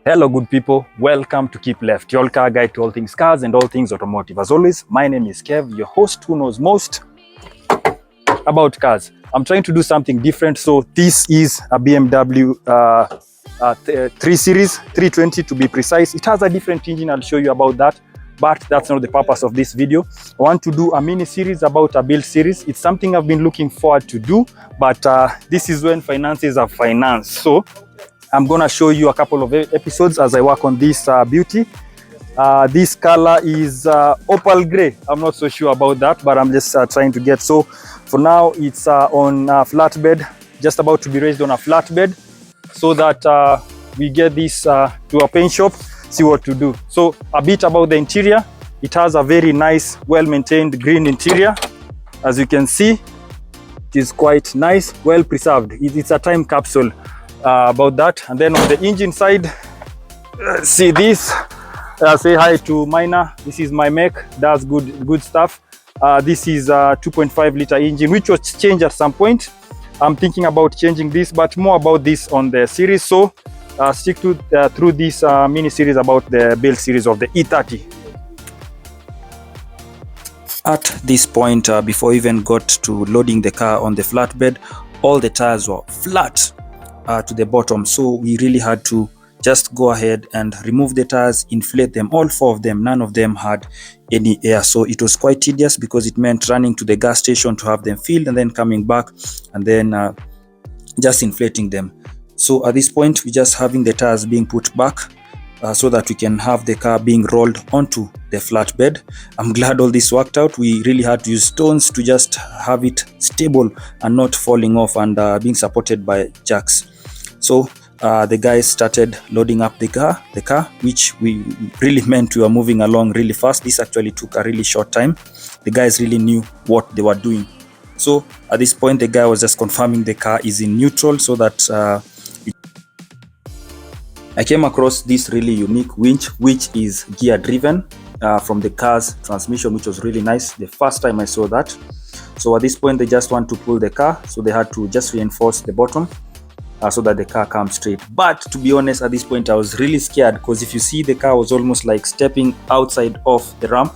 Hello good people, welcome to Keep Left, your car guide to all things cars and all things automotive. As always, my name is Kev, your host who knows most about cars. I'm trying to do something different, so this is a BMW 3 Series, 320 to be precise. It has a different engine, I'll show you about that, but that's not the purpose of this video. I want to do a mini series about a build series. It's something I've been looking forward to do, but this is when finances are finance. So I'm gonna show you a couple of episodes as I work on this beauty. This color is opal gray. I'm not so sure about that, but I'm just trying to get. So for now, it's on flatbed, just about to be raised on a flatbed, so that we get this to a paint shop, see what to do. So a bit about the interior. It has a very nice, well-maintained green interior. As you can see, it is quite nice, well preserved. It's a time capsule. About that. And then on the engine side, see this, say hi to Minor. This is my mech, does good stuff. This is a 2.5 liter engine which was changed at some point. I'm thinking about changing this, but more about this on the series, so stick to through this mini series about the build series of the E30. At this point, before I even got to loading the car on the flatbed, all the tires were flat to the bottom, so we really had to just go ahead and remove the tires, inflate them, all four of them. None of them had any air, so it was quite tedious because it meant running to the gas station to have them filled and then coming back and then just inflating them. So at this point, we're just having the tires being put back so that we can have the car being rolled onto the flatbed. I'm glad all this worked out. We really had to use stones to just have it stable and not falling off, and being supported by jacks. So the guys started loading up the car, which we really meant we were moving along really fast. This actually took a really short time. The guys really knew what they were doing. So at this point, the guy was just confirming the car is in neutral, so that I came across this really unique winch, which is gear driven from the car's transmission, which was really nice the first time I saw that. So at this point, they just want to pull the car, so they had to just reinforce the bottom so that the car comes straight. But to be honest, at this point I was really scared, because if you see, the car was almost like stepping outside of the ramp,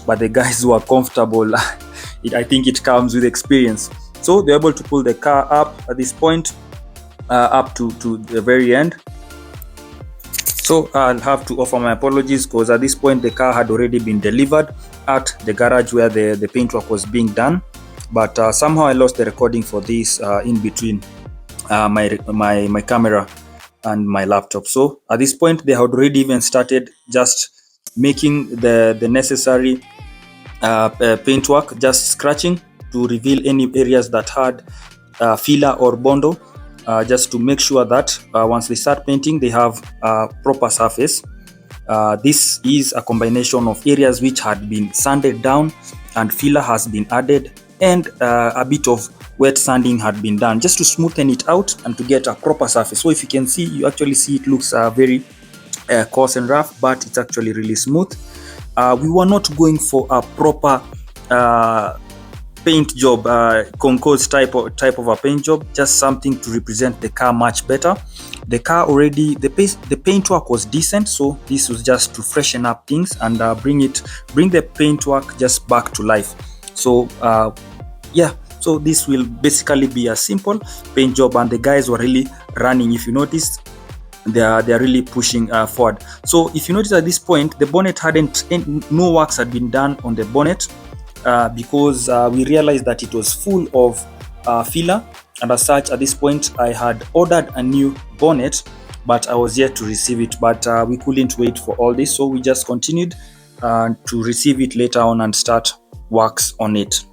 but the guys were comfortable. I think it comes with experience. So they're able to pull the car up at this point, up to the very end. So I'll have to offer my apologies, because at this point the car had already been delivered at the garage where the paintwork was being done, but somehow I lost the recording for this in between my camera and my laptop. So at this point, they had already even started just making the necessary paintwork, just scratching to reveal any areas that had filler or bondo, just to make sure that once they start painting, they have a proper surface. This is a combination of areas which had been sanded down and filler has been added, and a bit of wet sanding had been done just to smoothen it out and to get a proper surface. So if you can see, you actually see it looks very coarse and rough, but it's actually really smooth. We were not going for a proper paint job, concourse type of a paint job, just something to represent the car much better. The car already, the paintwork was decent, so this was just to freshen up things and bring the paintwork just back to life. So yeah, so this will basically be a simple paint job, and the guys were really running. If you notice, they are really pushing forward. So if you notice, at this point, the bonnet no works had been done on the bonnet, because we realized that it was full of filler, and as such, at this point, I had ordered a new bonnet, but I was yet to receive it. But we couldn't wait for all this, so we just continued to receive it later on and start works on it.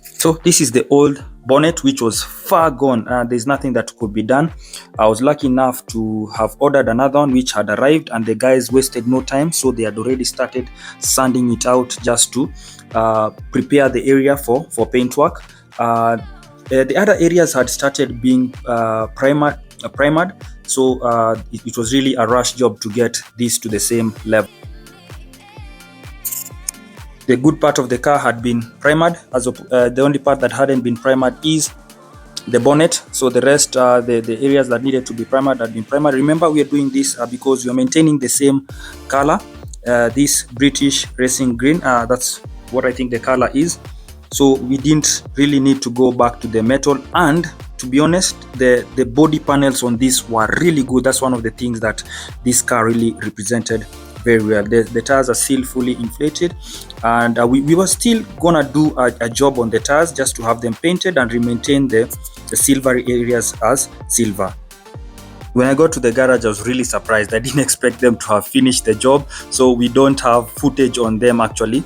So this is the old bonnet, which was far gone. There's nothing that could be done. I was lucky enough to have ordered another one which had arrived, and the guys wasted no time, so they had already started sanding it out just to prepare the area for paintwork. The other areas had started being primered, so it was really a rush job to get this to the same level. The good part of the car had been primered, as the only part that hadn't been primered is the bonnet. So the rest, the areas that needed to be primered had been primered. Remember, we are doing this because we are maintaining the same color, this British racing green. That's what I think the color is. So we didn't really need to go back to the metal, and to be honest, the body panels on this were really good. That's one of the things that this car really represented very well. The tires are still fully inflated, and we were still gonna do a job on the tires just to have them painted and maintain the silvery areas as silver. When I got to the garage, I was really surprised. I didn't expect them to have finished the job, so we don't have footage on them actually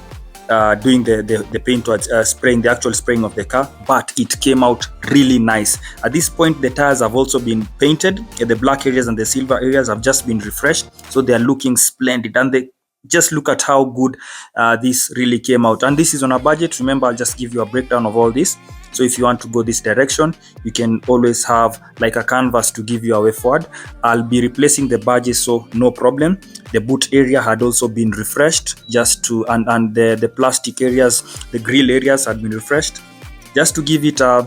doing the paint or spraying, the actual spraying of the car, but it came out really nice. At this point, the tires have also been painted. The black areas and the silver areas have just been refreshed, so they are looking splendid, and they just look at how good this really came out. And this is on a budget. Remember, I'll just give you a breakdown of all this. So if you want to go this direction, you can always have like a canvas to give you a way forward. I'll be replacing the badges, so no problem. The boot area had also been refreshed, just to and the plastic areas, the grill areas had been refreshed, just to give it a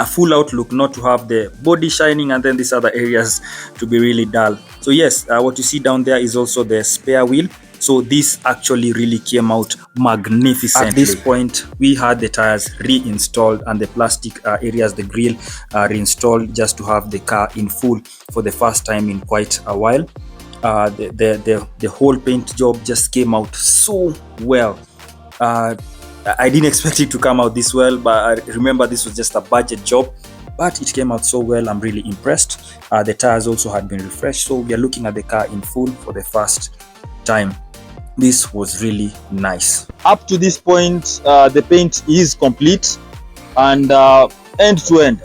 full outlook, not to have the body shining and then these other areas to be really dull. So yes, what you see down there is also the spare wheel. So this actually really came out magnificently. At this point, we had the tires reinstalled and the plastic areas, the grill, reinstalled, just to have the car in full for the first time in quite a while. The whole paint job just came out so well. I didn't expect it to come out this well, but I remember this was just a budget job, but it came out so well. I'm really impressed. The tires also had been refreshed, so we are looking at the car in full for the first time. This was really nice. Up to this point, the paint is complete, and end to end,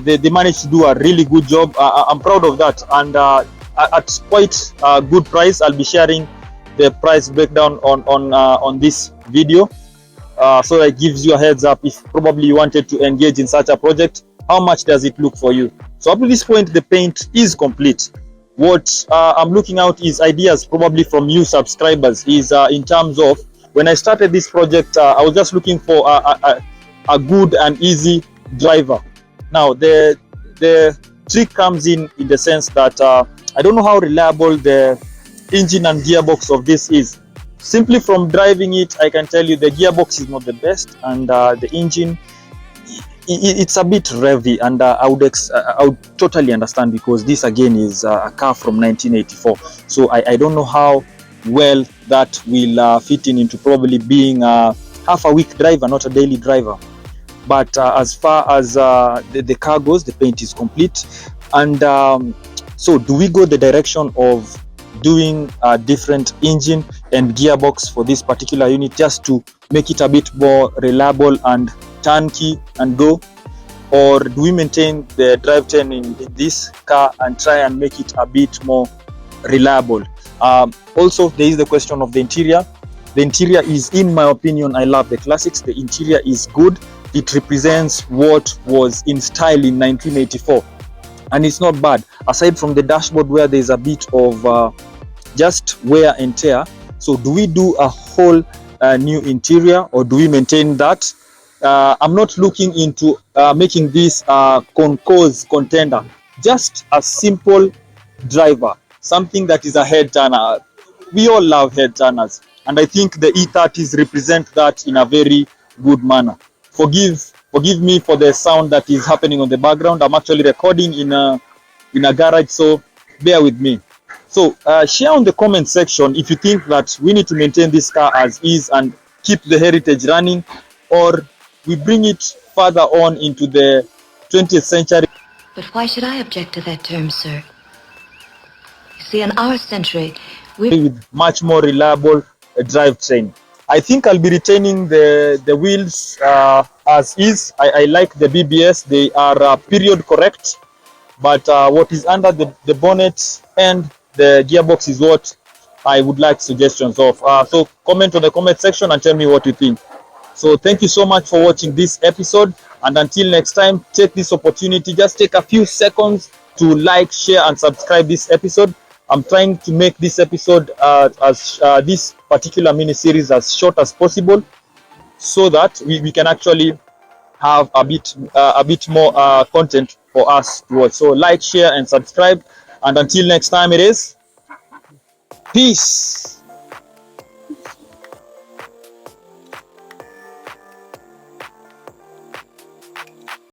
they managed to do a really good job. I'm proud of that, and at quite a good price. I'll be sharing the price breakdown on this video, so that gives you a heads up if probably you wanted to engage in such a project. How much does it look for you? So up to this point, the paint is complete. What I'm looking out is ideas probably from you subscribers, is in terms of, when I started this project, I was just looking for a good and easy driver. Now the trick comes in the sense that I don't know how reliable the engine and gearbox of this is. Simply from driving it, I can tell you the gearbox is not the best, and the engine, it's a bit revy, and I would totally understand, because this again is a car from 1984. So I don't know how well that will fit into probably being half a week driver, not a daily driver. But as far as the car goes, the paint is complete. And so do we go the direction of doing a different engine and gearbox for this particular unit, just to make it a bit more reliable and turnkey and go? Or do we maintain the drivetrain in this car and try and make it a bit more reliable? Also, there is the question of the interior. The interior is, in my opinion, I love the classics. The interior is good. It represents what was in style in 1984, and it's not bad, aside from the dashboard where there's a bit of just wear and tear. So do we do a whole new interior, or do we maintain that? I'm not looking into making this concourse contender, just a simple driver, something that is a head turner. We all love head turners, and I think the E30s represent that in a very good manner. Forgive me for the sound that is happening on the background. I'm actually recording in a garage, so bear with me. So share on the comment section if you think that we need to maintain this car as is and keep the heritage running, or we bring it further on into the 20th century. But why should I object to that term, sir? You see, in our century, with much more reliable drivetrain. I think I'll be retaining the wheels as is. I like the BBS. They are period correct, but what is under the bonnet and the gearbox is what I would like suggestions of. So comment on the comment section and tell me what you think. So thank you so much for watching this episode, and until next time, take this opportunity, just take a few seconds to like, share and subscribe this episode. I'm trying to make this episode this particular mini series as short as possible, so that we can actually have a bit more content for us to watch. So like, share, and subscribe. And until next time, it is peace.